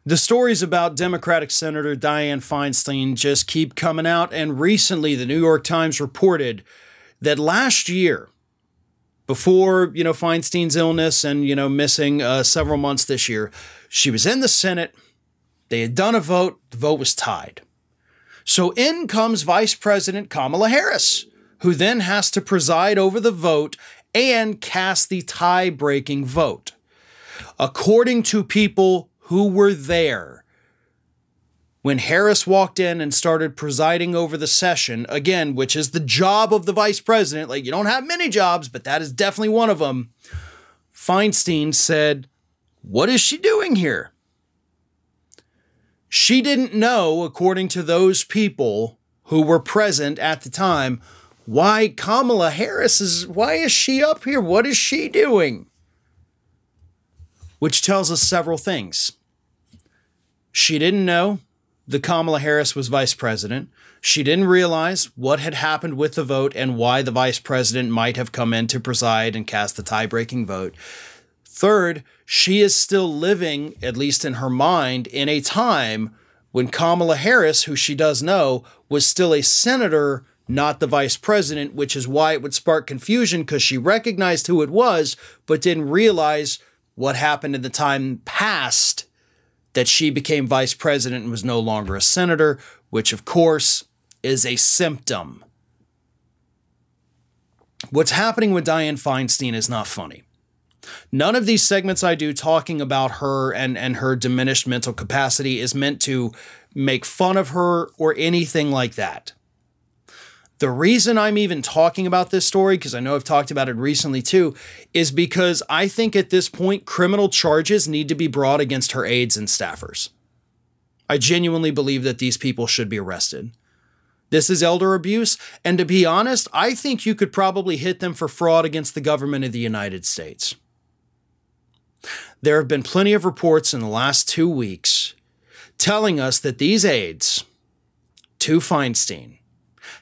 The stories about Democratic Senator Dianne Feinstein just keep coming out, and recently the New York Times reported that last year, before, Feinstein's illness and, missing several months this year, she was in the Senate. They had done a vote. The vote was tied. So in comes Vice President Kamala Harris, who then has to preside over the vote and cast the tie-breaking vote. According to people who were there, when Harris walked in and started presiding over the session, again, which is the job of the vice president, like you don't have many jobs, but that is definitely one of them, Feinstein said, "What is she doing here?" She didn't know, according to those people who were present at the time, why why is she up here? What is she doing? Which tells us several things. She didn't know that Kamala Harris was vice president. She didn't realize what had happened with the vote and why the vice president might have come in to preside and cast the tie-breaking vote. Third, she is still living, at least in her mind, in a time when Kamala Harris, who she does know, was still a senator, not the vice president, which is why it would spark confusion, because she recognized who it was, but didn't realize what happened in the time past that she became vice president and was no longer a senator, which of course is a symptom. What's happening with Dianne Feinstein is not funny. None of these segments I do talking about her and her diminished mental capacity is meant to make fun of her or anything like that. The reason I'm even talking about this story, because I know I've talked about it recently too, is because I think at this point, criminal charges need to be brought against her aides and staffers. I genuinely believe that these people should be arrested. This is elder abuse, and to be honest, I think you could probably hit them for fraud against the government of the United States. There have been plenty of reports in the last 2 weeks telling us that these aides to Feinstein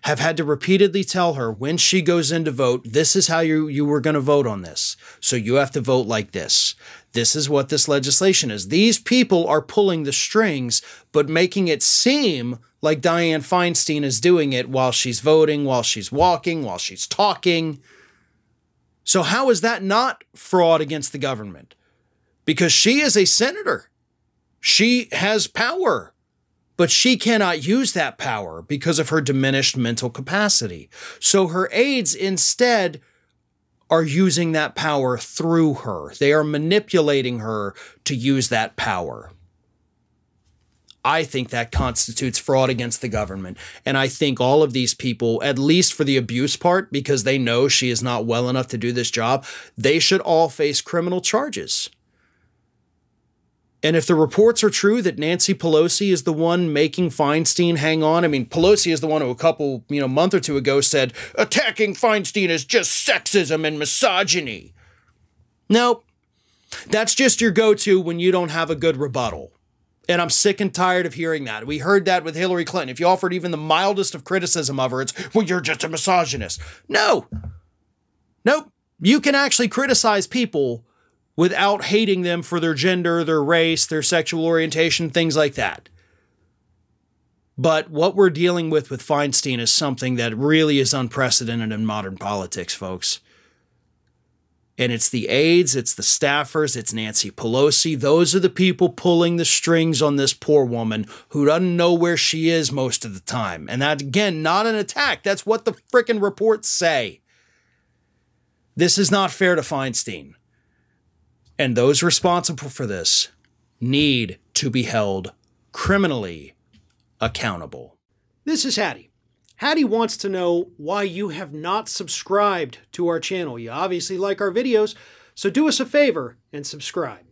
have had to repeatedly tell her when she goes in to vote, this is how you were going to vote on this. So you have to vote like this. This is what this legislation is. These people are pulling the strings, but making it seem like Dianne Feinstein is doing it while she's voting, while she's walking, while she's talking. So how is that not fraud against the government? Because she is a senator. She has power. But she cannot use that power because of her diminished mental capacity. So her aides instead are using that power through her. They are manipulating her to use that power. I think that constitutes fraud against the government. And I think all of these people, at least for the abuse part, because they know she is not well enough to do this job, they should all face criminal charges. And if the reports are true that Nancy Pelosi is the one making Feinstein hang on, I mean, Pelosi is the one who a couple, month or two ago said, attacking Feinstein is just sexism and misogyny. Nope. That's just your go-to when you don't have a good rebuttal. And I'm sick and tired of hearing that. We heard that with Hillary Clinton. If you offered even the mildest of criticism of her, it's, well, you're just a misogynist. No. Nope. You can actually criticize people without hating them for their gender, their race, their sexual orientation, things like that. But what we're dealing with Feinstein is something that really is unprecedented in modern politics, folks. And it's the aides, it's the staffers, it's Nancy Pelosi. Those are the people pulling the strings on this poor woman who doesn't know where she is most of the time. And that's, again, not an attack. That's what the frickin' reports say. This is not fair to Feinstein. And those responsible for this need to be held criminally accountable. This is Hattie. Hattie wants to know why you have not subscribed to our channel. You obviously like our videos, so do us a favor and subscribe.